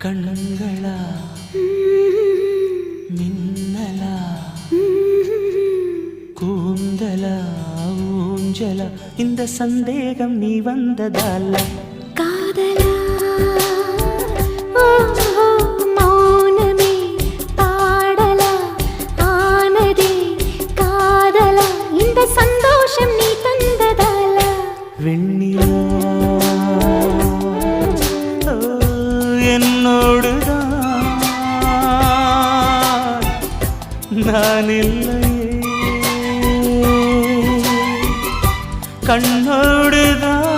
கண்களா மின்னலா கூந்தலா ஊஞ்சலா இந்த சந்தேகம் நீ வந்ததால காதலா மௌனமே பாடலா ஆனதே காதலா இந்த சந்தோஷம் நீ தந்ததால வெண்ணிலா என்னோடுதான் நான் இல்லையே கண்ணோடுதான்